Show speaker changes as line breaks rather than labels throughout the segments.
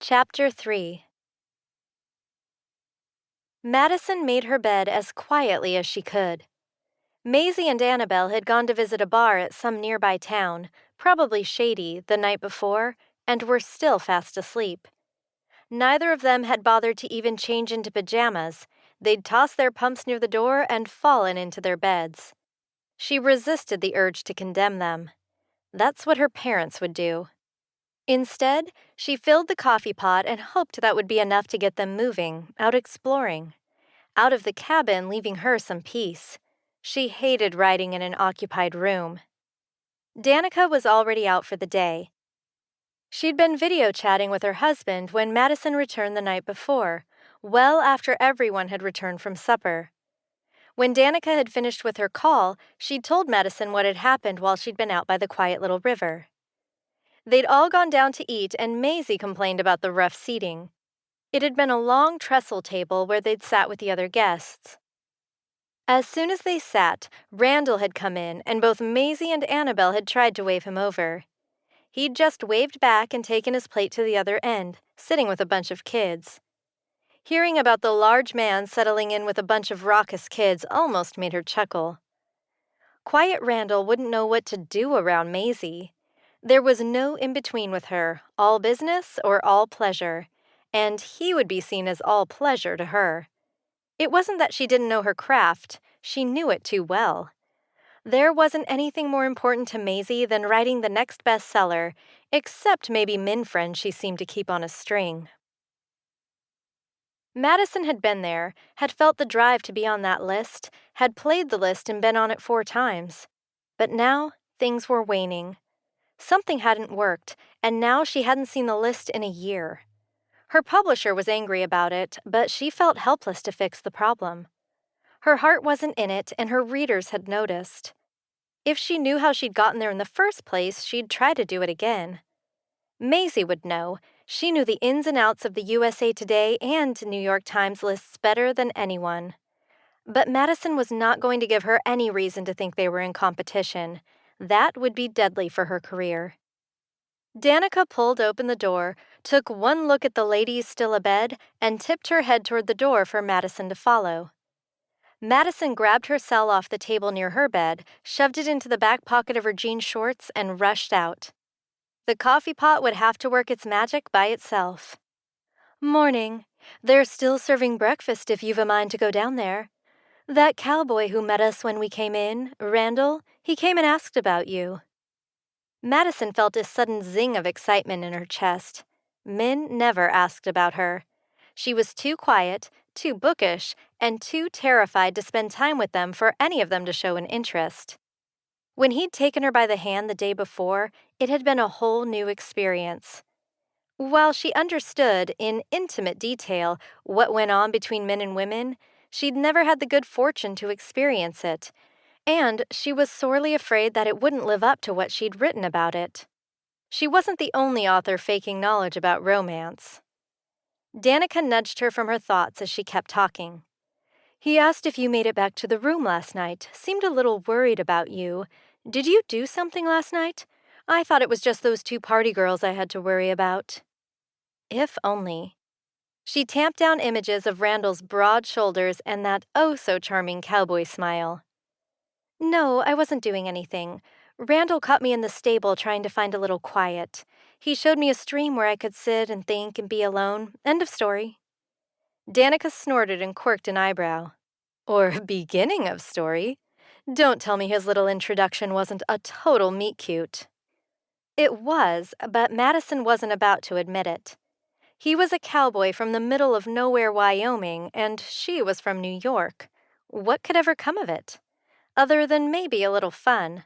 Chapter 3. Madison made her bed as quietly as she could. Maisie and Annabelle had gone to visit a bar at some nearby town, probably shady, the night before, and were still fast asleep. Neither of them had bothered to even change into pajamas. They'd tossed their pumps near the door and fallen into their beds. She resisted the urge to condemn them. That's what her parents would do. Instead, she filled the coffee pot and hoped that would be enough to get them moving, out exploring. Out of the cabin, leaving her some peace. She hated writing in an occupied room. Danica was already out for the day. She'd been video chatting with her husband when Madison returned the night before, well after everyone had returned from supper. When Danica had finished with her call, she'd told Madison what had happened while she'd been out by the quiet little river. They'd all gone down to eat, and Maisie complained about the rough seating. It had been a long trestle table where they'd sat with the other guests. As soon as they sat, Randall had come in, and both Maisie and Annabelle had tried to wave him over. He'd just waved back and taken his plate to the other end, sitting with a bunch of kids. Hearing about the large man settling in with a bunch of raucous kids almost made her chuckle. Quiet Randall wouldn't know what to do around Maisie. There was no in-between with her, all business or all pleasure, and he would be seen as all pleasure to her. It wasn't that she didn't know her craft, she knew it too well. There wasn't anything more important to Maisie than writing the next bestseller, except maybe Min Friend she seemed to keep on a string. Madison had been there, had felt the drive to be on that list, had played the list and been on it 4 times. But now, things were waning. Something hadn't worked, and now she hadn't seen the list in a year. Her publisher was angry about it, but she felt helpless to fix the problem. Her heart wasn't in it, and her readers had noticed. If she knew how she'd gotten there in the first place, she'd try to do it again. Maisie would know. She knew the ins and outs of the USA Today and New York Times lists better than anyone. But Madison was not going to give her any reason to think they were in competition. That would be deadly for her career. Danica pulled open the door, took one look at the ladies still abed, and tipped her head toward the door for Madison to follow. Madison grabbed her cell off the table near her bed, shoved it into the back pocket of her jean shorts, and rushed out. The coffee pot would have to work its magic by itself. "Morning. They're still serving breakfast if you've a mind to go down there. That cowboy who met us when we came in, Randall, he came and asked about you." Madison felt a sudden zing of excitement in her chest. Min never asked about her. She was too quiet, too bookish, and too terrified to spend time with them for any of them to show an interest. When he'd taken her by the hand the day before, it had been a whole new experience. While she understood, in intimate detail, what went on between men and women, she'd never had the good fortune to experience it, and she was sorely afraid that it wouldn't live up to what she'd written about it. She wasn't the only author faking knowledge about romance. Danica nudged her from her thoughts as she kept talking. "He asked if you made it back to the room last night, seemed a little worried about you. Did you do something last night? I thought it was just those 2 party girls I had to worry about." If only. She tamped down images of Randall's broad shoulders and that oh-so-charming cowboy smile. "No, I wasn't doing anything. Randall caught me in the stable trying to find a little quiet. He showed me a stream where I could sit and think and be alone. End of story." Danica snorted and quirked an eyebrow. "Or beginning of story. Don't tell me his little introduction wasn't a total meet-cute." It was, but Madison wasn't about to admit it. He was a cowboy from the middle of nowhere, Wyoming, and she was from New York. What could ever come of it? Other than maybe a little fun.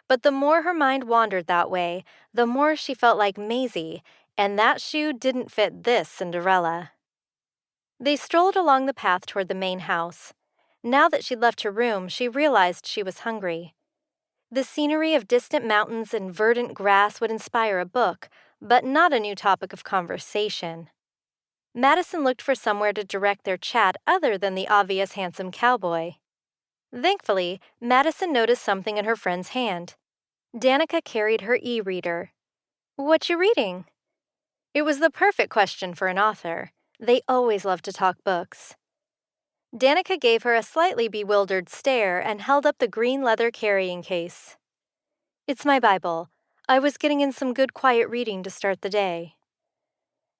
But the more her mind wandered that way, the more she felt like Maisie, and that shoe didn't fit this Cinderella. They strolled along the path toward the main house. Now that she'd left her room, she realized she was hungry. The scenery of distant mountains and verdant grass would inspire a book, but not a new topic of conversation. Madison looked for somewhere to direct their chat other than the obvious handsome cowboy. Thankfully, Madison noticed something in her friend's hand. Danica carried her e-reader. "What you reading?" It was the perfect question for an author. They always love to talk books. Danica gave her a slightly bewildered stare and held up the green leather carrying case. It's my Bible. I was getting in some good quiet reading to start the day.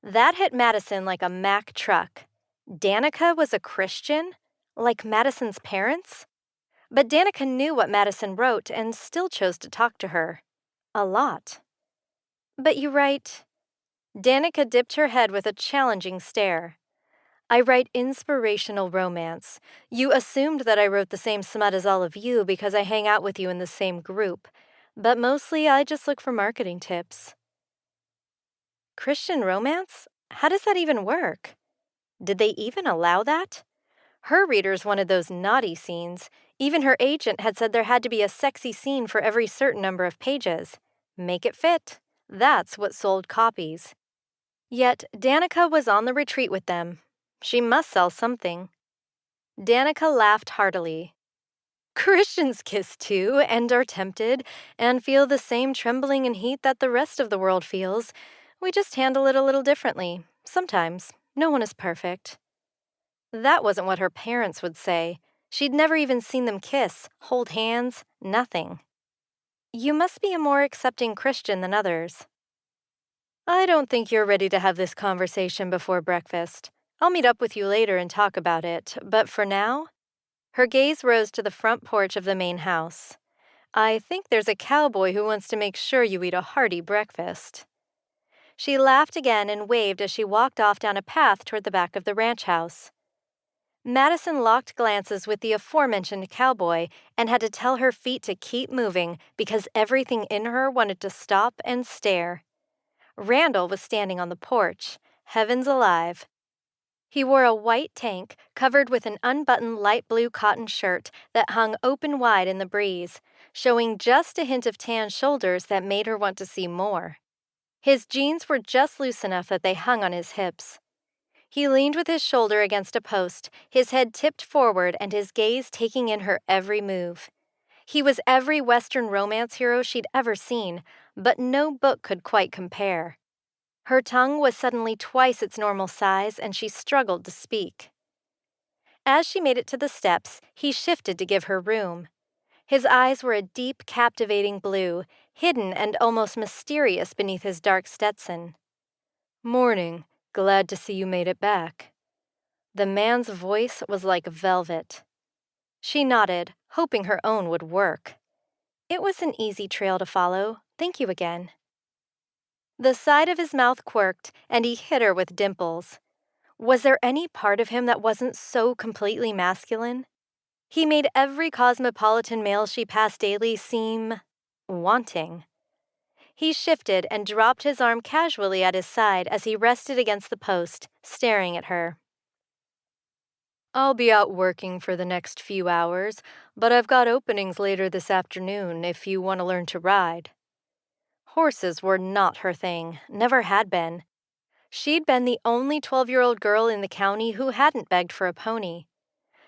That hit Madison like a Mack truck. Danica was a Christian? Like Madison's parents? But Danica knew what Madison wrote and still chose to talk to her. A lot. But you write... Danica dipped her head with a challenging stare. I write inspirational romance. You assumed that I wrote the same smut as all of you because I hang out with you in the same group. But mostly I just look for marketing tips. Christian romance? How does that even work? Did they even allow that? Her readers wanted those naughty scenes. Even her agent had said there had to be a sexy scene for every certain number of pages. Make it fit. That's what sold copies. Yet Danica was on the retreat with them. She must sell something. Danica laughed heartily. Christians kiss too, and are tempted, and feel the same trembling and heat that the rest of the world feels. We just handle it a little differently. Sometimes. No one is perfect. That wasn't what her parents would say. She'd never even seen them kiss, hold hands, nothing. You must be a more accepting Christian than others. I don't think you're ready to have this conversation before breakfast. I'll meet up with you later and talk about it, but for now... Her gaze rose to the front porch of the main house. I think there's a cowboy who wants to make sure you eat a hearty breakfast. She laughed again and waved as she walked off down a path toward the back of the ranch house. Madison locked glances with the aforementioned cowboy and had to tell her feet to keep moving because everything in her wanted to stop and stare. Randall was standing on the porch, heavens alive. He wore a white tank covered with an unbuttoned light blue cotton shirt that hung open wide in the breeze, showing just a hint of tan shoulders that made her want to see more. His jeans were just loose enough that they hung on his hips. He leaned with his shoulder against a post, his head tipped forward and his gaze taking in her every move. He was every Western romance hero she'd ever seen, but no book could quite compare. Her tongue was suddenly twice its normal size, and she struggled to speak. As she made it to the steps, he shifted to give her room. His eyes were a deep, captivating blue, hidden and almost mysterious beneath his dark Stetson. Morning. Glad to see you made it back. The man's voice was like velvet. She nodded, hoping her own would work. It was an easy trail to follow. Thank you again. The side of his mouth quirked, and he hit her with dimples. Was there any part of him that wasn't so completely masculine? He made every cosmopolitan male she passed daily seem... wanting. He shifted and dropped his arm casually at his side as he rested against the post, staring at her. I'll be out working for the next few hours, but I've got openings later this afternoon if you want to learn to ride. Horses were not her thing, never had been. She'd been the only 12-year-old girl in the county who hadn't begged for a pony.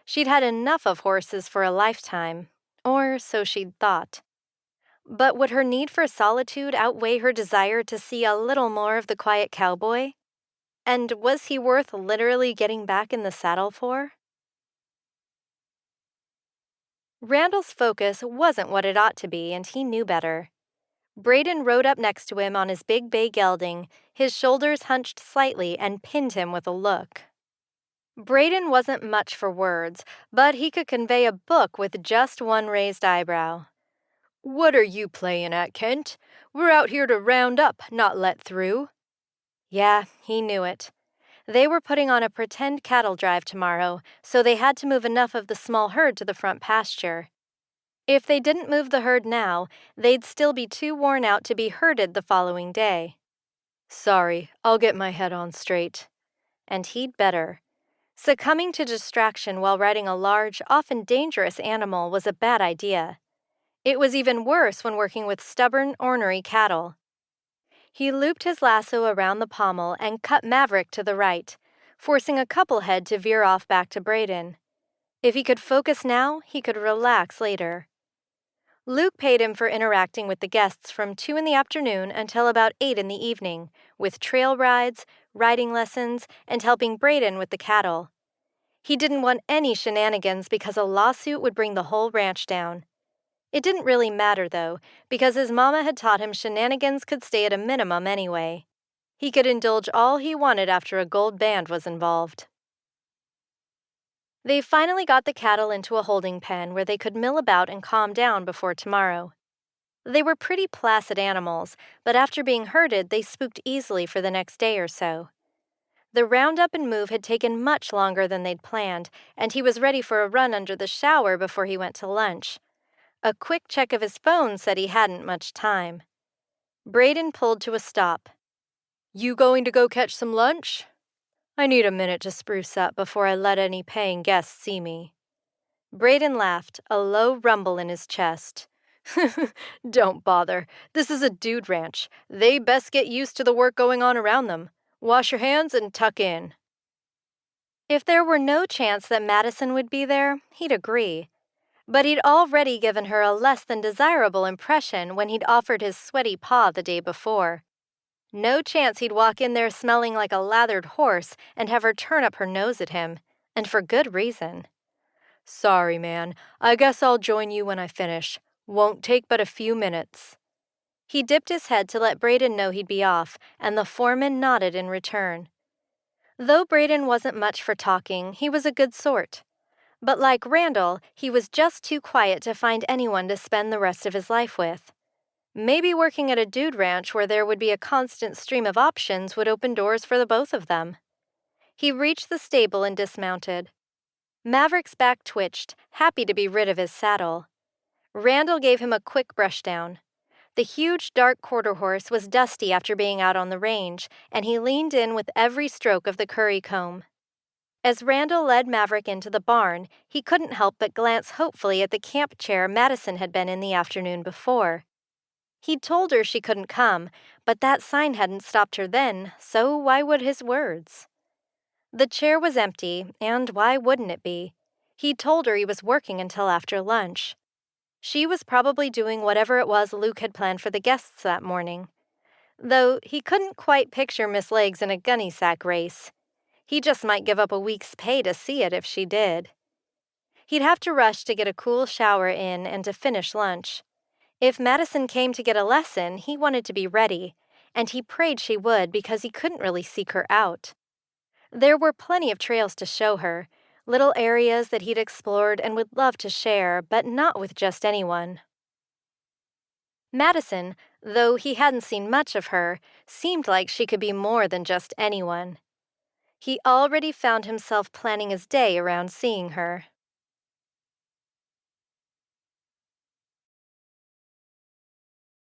She'd had enough of horses for a lifetime, or so she'd thought. But would her need for solitude outweigh her desire to see a little more of the quiet cowboy? And was he worth literally getting back in the saddle for? Randall's focus wasn't what it ought to be, and he knew better. Braden rode up next to him on his big bay gelding, his shoulders hunched slightly, and pinned him with a look. Braden wasn't much for words, but he could convey a book with just one raised eyebrow. What are you playing at, Kent? We're out here to round up, not let through. Yeah, he knew it. They were putting on a pretend cattle drive tomorrow, so they had to move enough of the small herd to the front pasture. If they didn't move the herd now, they'd still be too worn out to be herded the following day. Sorry, I'll get my head on straight. And he'd better. Succumbing to distraction while riding a large, often dangerous animal was a bad idea. It was even worse when working with stubborn, ornery cattle. He looped his lasso around the pommel and cut Maverick to the right, forcing a couple head to veer off back to Braden. If he could focus now, he could relax later. Luke paid him for interacting with the guests from 2 in the afternoon until about 8 in the evening, with trail rides, riding lessons, and helping Braden with the cattle. He didn't want any shenanigans because a lawsuit would bring the whole ranch down. It didn't really matter, though, because his mama had taught him shenanigans could stay at a minimum anyway. He could indulge all he wanted after a gold band was involved. They finally got the cattle into a holding pen where they could mill about and calm down before tomorrow. They were pretty placid animals, but after being herded, they spooked easily for the next day or so. The roundup and move had taken much longer than they'd planned, and he was ready for a run under the shower before he went to lunch. A quick check of his phone said he hadn't much time. Braden pulled to a stop. "You going to go catch some lunch?" "I need a minute to spruce up before I let any paying guests see me." Braden laughed, a low rumble in his chest. "Don't bother. This is a dude ranch. They best get used to the work going on around them. Wash your hands and tuck in." If there were no chance that Madison would be there, he'd agree. But he'd already given her a less than desirable impression when he'd offered his sweaty paw the day before. No chance he'd walk in there smelling like a lathered horse and have her turn up her nose at him, and for good reason. "Sorry, man. I guess I'll join you when I finish. Won't take but a few minutes." He dipped his head to let Braden know he'd be off, and the foreman nodded in return. Though Braden wasn't much for talking, he was a good sort. But like Randall, he was just too quiet to find anyone to spend the rest of his life with. Maybe working at a dude ranch where there would be a constant stream of options would open doors for the both of them. He reached the stable and dismounted. Maverick's back twitched, happy to be rid of his saddle. Randall gave him a quick brushdown. The huge dark quarter horse was dusty after being out on the range, and he leaned in with every stroke of the curry comb. As Randall led Maverick into the barn, he couldn't help but glance hopefully at the camp chair Madison had been in the afternoon before. He'd told her she couldn't come, but that sign hadn't stopped her then, so why would his words? The chair was empty, and why wouldn't it be? He'd told her he was working until after lunch. She was probably doing whatever it was Luke had planned for the guests that morning. Though he couldn't quite picture Miss Legs in a gunny sack race. He just might give up a week's pay to see it if she did. He'd have to rush to get a cool shower in and to finish lunch. If Madison came to get a lesson, he wanted to be ready, and he prayed she would because he couldn't really seek her out. There were plenty of trails to show her, little areas that he'd explored and would love to share, but not with just anyone. Madison, though he hadn't seen much of her, seemed like she could be more than just anyone. He already found himself planning his day around seeing her.